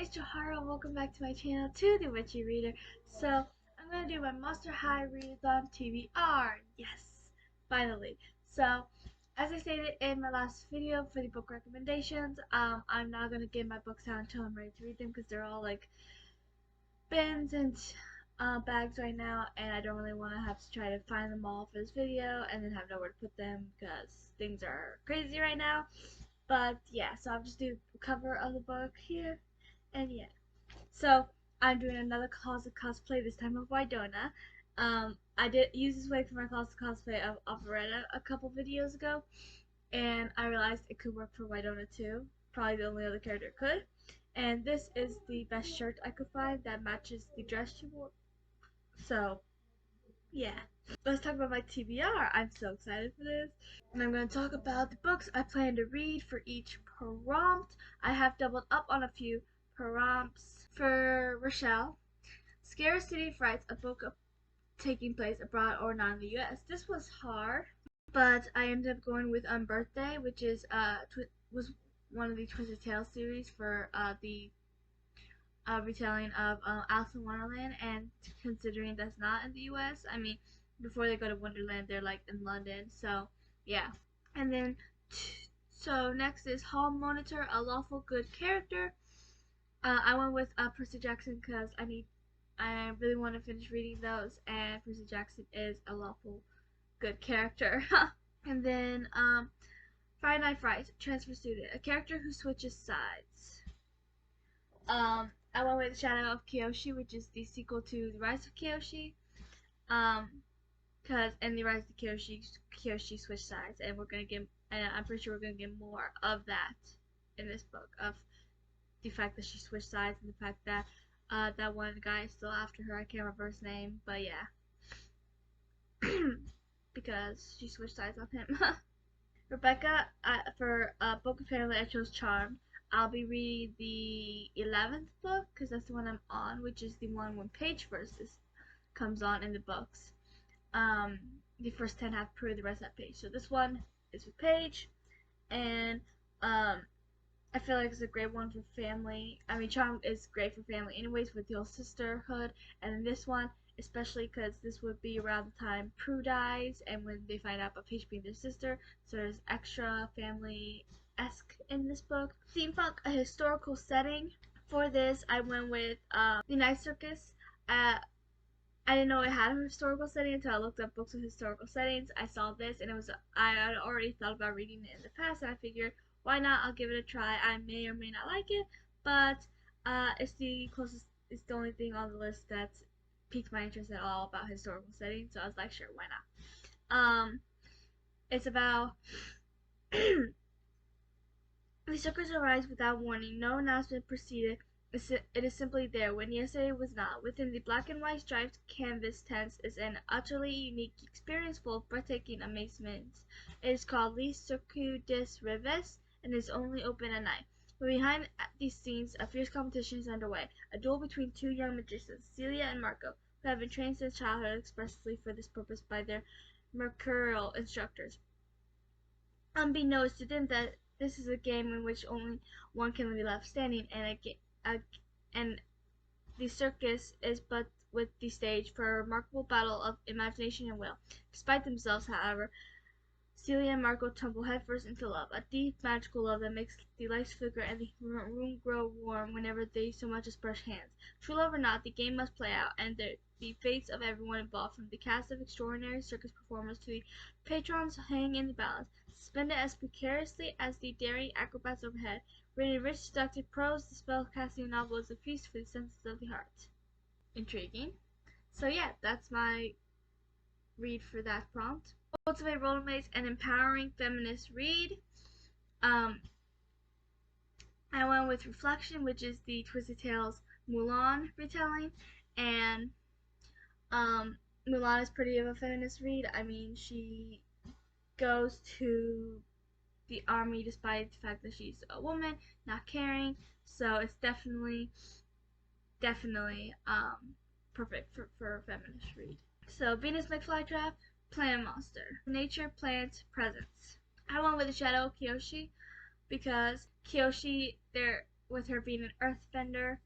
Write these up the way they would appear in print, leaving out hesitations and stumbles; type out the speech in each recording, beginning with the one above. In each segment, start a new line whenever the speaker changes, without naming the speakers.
it's Johara. Welcome back to my channel, to the MH Reader. So, I'm going to do my Monster High Readathon TBR. Yes, finally. So, as I stated in my last video for the book recommendations, I'm not going to get my books out until I'm ready to read them because they're all like bins and bags right now, and I don't really want to have to try to find them all for this video and then have nowhere to put them because things are crazy right now. But yeah, so I'll just do the cover of the book here. And yeah, so I'm doing another closet cosplay, this time of Widona. I did use this wig for my closet cosplay of Operetta a couple videos ago, and I realized it could work for Widona too. Probably the only other character it could. And this is the best shirt I could find that matches the dress she wore. So yeah, let's talk about my TBR. I'm so excited for this. And I'm going to talk about the books I plan to read for each prompt. I have doubled up on a few prompts. For Rochelle, Scary City Frights, a book taking place abroad or not in the US. This was hard, but I ended up going with Birthday, which is was one of the Twisted Tales series for the retelling of Alice in Wonderland, and considering that's not in the US, I mean, before they go to Wonderland, they're like in London, so yeah. And then, so next is Hall Monitor, a lawful good character. I went with Percy Jackson because I really want to finish reading those, and Percy Jackson is a lawful good character. And then Friday Night Frights, transfer student, a character who switches sides. I went with Shadow of Kyoshi, which is the sequel to The Rise of Kyoshi. Because in The Rise of Kyoshi switched sides, and I'm pretty sure we're gonna get more of that in this book, of the fact that she switched sides and the fact that that one guy is still after her. I can't remember his name, but yeah, because she switched sides on him. Rebecca, for Book of Family, I chose Charmed. I'll be reading the 11th book because that's the one I'm on, which is the one when Paige first comes on in the books. The first 10 have Prue, the rest have Paige. So this one is with Paige, and I feel like it's a great one for family. I mean, Charmed is great for family anyways with the whole sisterhood, and then this one, especially because this would be around the time Prue dies and when they find out about Paige being their sister, so there's extra family-esque in this book. Steampunk, a historical setting. For this, I went with the Night Circus. I didn't know it had a historical setting until I looked up books with historical settings. I saw this, and I had already thought about reading it in the past, and I figured, why not? I'll give it a try. I may or may not like it, but it's the only thing on the list that's piqued my interest at all about historical settings. So I was like, sure, why not? It's about the circus arrives without warning. No announcement preceded. It is simply there when yesterday was not. Within the black and white striped canvas tents is an utterly unique experience full of breathtaking amazements. It is called Le Circuit des Rêves and is only open at night. But behind these scenes, a fierce competition is underway, a duel between two young magicians, Celia and Marco, who have been trained since childhood expressly for this purpose by their mercurial instructors. Unbeknownst to them that this is a game in which only one can be left standing, and the circus is but with the stage for a remarkable battle of imagination and will. Despite themselves, however, Celia and Marco tumble headfirst into love, a deep, magical love that makes the lights flicker and the room grow warm whenever they so much as brush hands. True love or not, the game must play out, and the fates of everyone involved, from the cast of extraordinary circus performers to the patrons, hang in the balance, suspended as precariously as the daring acrobats overhead. Written in rich, seductive prose, the spell-casting novel is a feast for the senses of the heart. Intriguing. So yeah, that's my read for that prompt. Cultivate Rollermates, an empowering feminist read. I went with Reflection, which is the Twisted Tales Mulan retelling, and Mulan is pretty of a feminist read. I mean, she goes to the army despite the fact that she's a woman, not caring. So it's definitely perfect for a feminist read. So Venus McFlytrap, Plant Monster, Nature, Plant, Presence. I went with the Shadow of Kyoshi because Kyoshi, with her being an earthbender.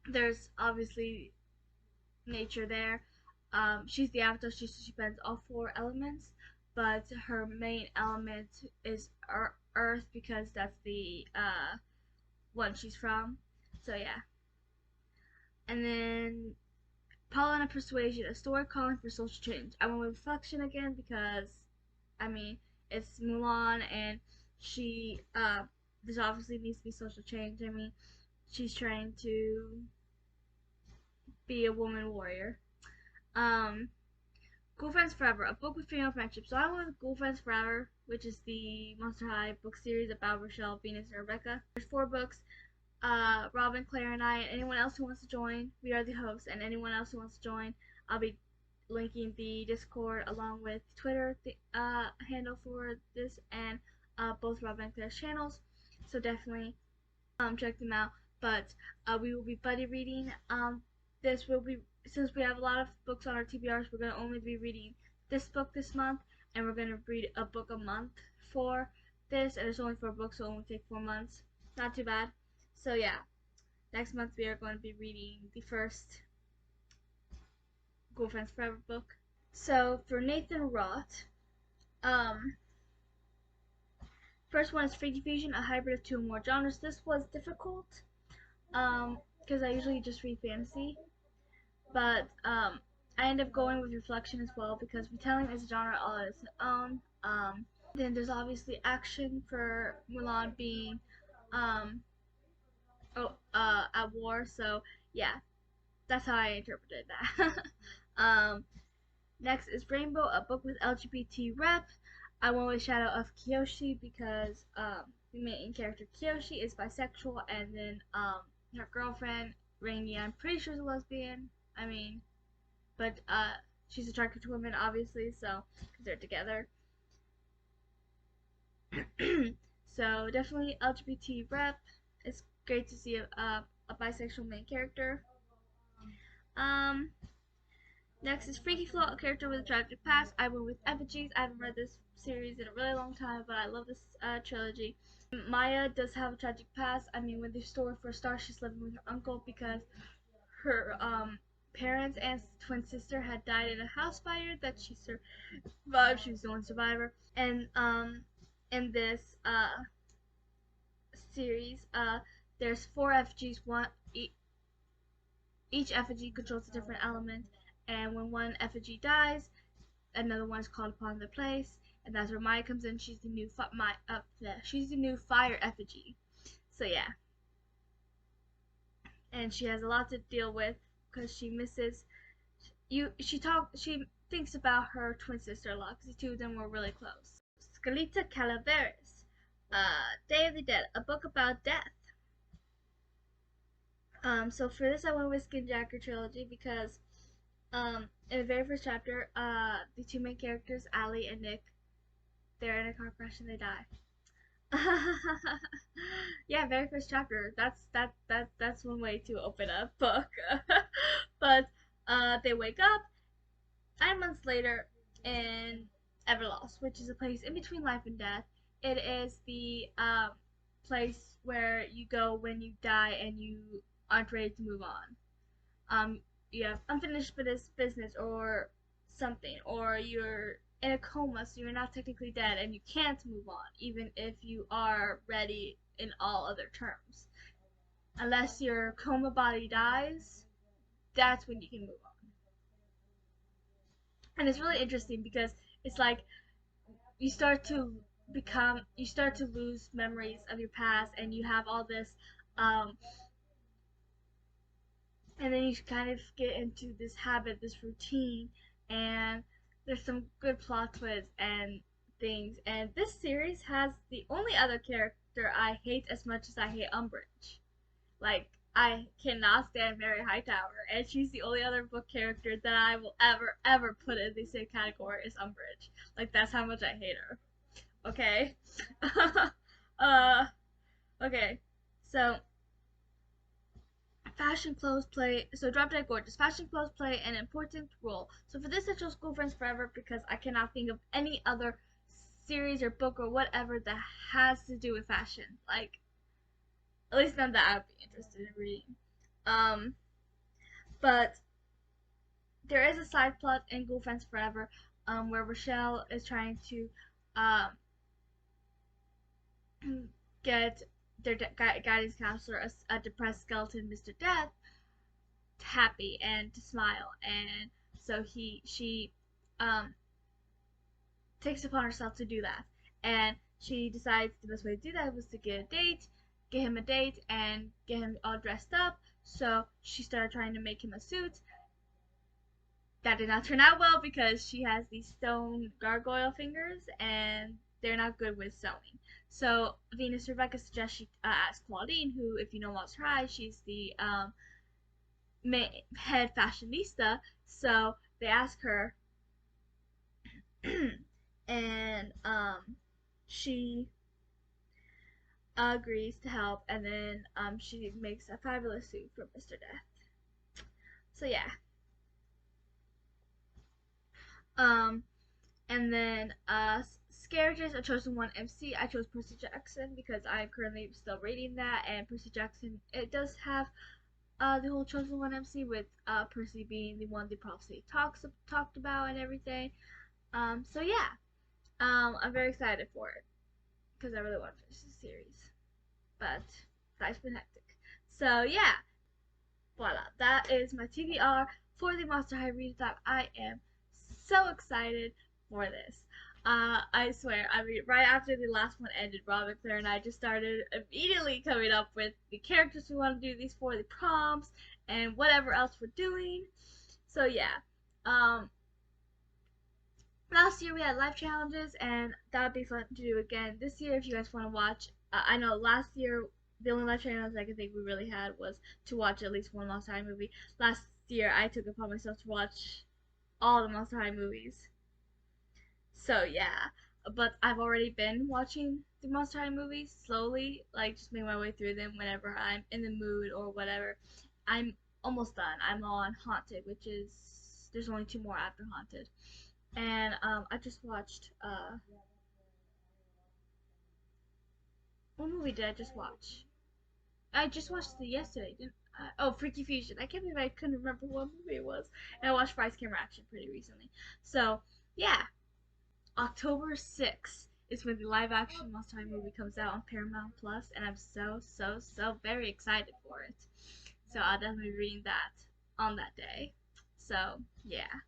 There's obviously nature there. She's the avatar. She bends all four elements, but her main element is earth because that's the one she's from. So yeah. And then Pollen of Persuasion, a story calling for social change. I went with Reflection again because, I mean, it's Mulan and she, this obviously needs to be social change. I mean, she's trying to be a woman warrior. Ghoul Friends Forever, a book with female friendship. So I went with Ghoul Friends Forever, which is the Monster High book series about Rochelle, Venus, and Rebecca. There's 4 books. Robin, Claire, and I, and anyone else who wants to join, we are the hosts, and anyone else who wants to join, I'll be linking the Discord along with Twitter handle for this and both Robin and Claire's channels. So definitely check them out. But we will be buddy reading. This will be, since we have a lot of books on our TBRs, we're going to only be reading this book this month, and we're going to read a book a month for this, and it's only 4 books, so it'll only take 4 months. Not too bad. So yeah, next month we are going to be reading the first Ghoul Friends Forever book. So for Nathan Roth, first one is Free Diffusion, a hybrid of 2 or more genres. This was difficult, because I usually just read fantasy, but I ended up going with Reflection as well because retelling is a genre all on its own. Then there's obviously action for Mulan being at war, so yeah, that's how I interpreted that. Next is Rainbow, a book with LGBT rep. I went with Shadow of Kyoshi because the main character Kyoshi is bisexual, and then her girlfriend Rainy, I'm pretty sure is a lesbian. I mean, but she's attracted to women, obviously, so because they're together. So definitely LGBT rep. It's great to see a bisexual main character. Next is Freaky Flaw, a character with a tragic past. I went with Effigies. I haven't read this series in a really long time, but I love this trilogy. Maya does have a tragic past. I mean, when the story first starts, she's living with her uncle because her parents and twin sister had died in a house fire that she survived. She was the only survivor. And in this series, there's 4 effigies. Each effigy controls a different element, and when one effigy dies, another one is called upon their place, and that's where Maya comes in. She's the new she's the new fire effigy. So yeah, and she has a lot to deal with because she misses you. She thinks about her twin sister a lot because the 2 of them were really close. Scalita Calaveras, Day of the Dead, a book about death. So for this I went with Skinjacker Trilogy because in the very first chapter, the 2 main characters, Allie and Nick, they're in a car crash and they die. Yeah, very first chapter. That's one way to open a book. But they wake up 9 months later in Everlost, which is a place in between life and death. It is the place where you go when you die and you aren't ready to move on. You have unfinished business or something, or you're in a coma, so you're not technically dead and you can't move on, even if you are ready in all other terms. Unless your coma body dies, that's when you can move on. And it's really interesting because it's like you start to lose memories of your past, and you have all this and then you kind of get into this habit, this routine, and there's some good plot twists and things. And this series has the only other character I hate as much as I hate Umbridge. Like, I cannot stand Mary Hightower, and she's the only other book character that I will ever put in the same category as Umbridge. Like, that's how much I hate her. Okay? Okay. So, fashion clothes play Drop Dead Gorgeous. Fashion clothes play an important role. So for this I chose Ghoul Friends Forever because I cannot think of any other series or book or whatever that has to do with fashion. Like, At least none that I'd be interested in reading. Um, but there is a side plot in Ghoul Friends Forever, where Rochelle is trying to um, get their guidance counselor, a depressed skeleton, Mr. Death, happy and to smile, and so she um, takes upon herself to do that, and she decides the best way to do that was to get him a date, and get him all dressed up. So she started trying to make him a suit. That did not turn out well because she has these stone gargoyle fingers, and they're not good with sewing. So Venus Rebecca suggests she asks Claudine, who, if you know Monster High, she's the head fashionista. So they ask her, and she agrees to help, and then she makes a fabulous suit for Mr. Death. So yeah. Um, and then Scaregers, I chose one MC. I chose Percy Jackson because I'm currently still reading that, and Percy Jackson, it does have the whole Chosen One MC, with Percy being the one the prophecy talked about and everything. So yeah, I'm very excited for it because I really want to finish the series, but life's been hectic. So yeah, voila, that is my TBR for the Monster High Readathon. I am so excited for this. I swear, I mean, right after the last one ended, Rob and Claire and I just started immediately coming up with the characters we want to do these for, the prompts, and whatever else we're doing. So yeah, um, last year we had life challenges, and that would be fun to do again this year if you guys want to watch. I know last year the only life challenge I could think we really had was to watch at least one Monster High movie. Last year I took it upon myself to watch all the Monster High movies. So yeah, but I've already been watching the Monster High movies slowly, like just making my way through them whenever I'm in the mood or whatever. I'm almost done. I'm on Haunted, which is there's only two more after Haunted, and I just watched what movie did I just watch? I just watched it yesterday. Didn't I? Oh, Freaky Fusion. I can't believe I couldn't remember what movie it was. And I watched Bryce Camera Action pretty recently. So yeah, October 6th is when the live action Monster High movie comes out on Paramount Plus, and I'm so very excited for it. So I'll definitely be reading that on that day. So yeah.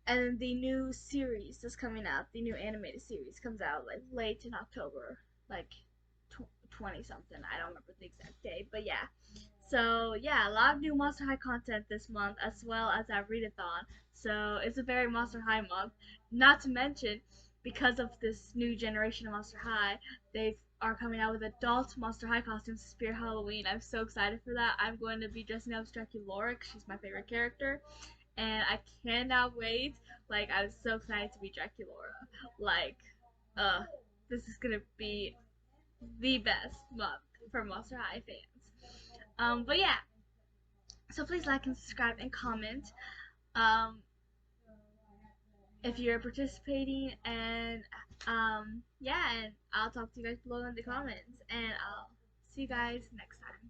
And then the new series that's coming out, the new animated series comes out like late in October, like 20 something. I don't remember the exact day, but yeah. So yeah, a lot of new Monster High content this month, as well as our readathon. So it's a very Monster High month. Not to mention, because of this new generation of Monster High, they are coming out with adult Monster High costumes to Spear Halloween. I'm so excited for that. I'm going to be dressing up as Draculaura, because she's my favorite character, and I cannot wait. Like, I'm so excited to be Draculaura. Like, uh, this is gonna be the best month for Monster High fans. But yeah, so please like and subscribe and comment um, if you're participating, and yeah, and I'll talk to you guys below in the comments, and I'll see you guys next time.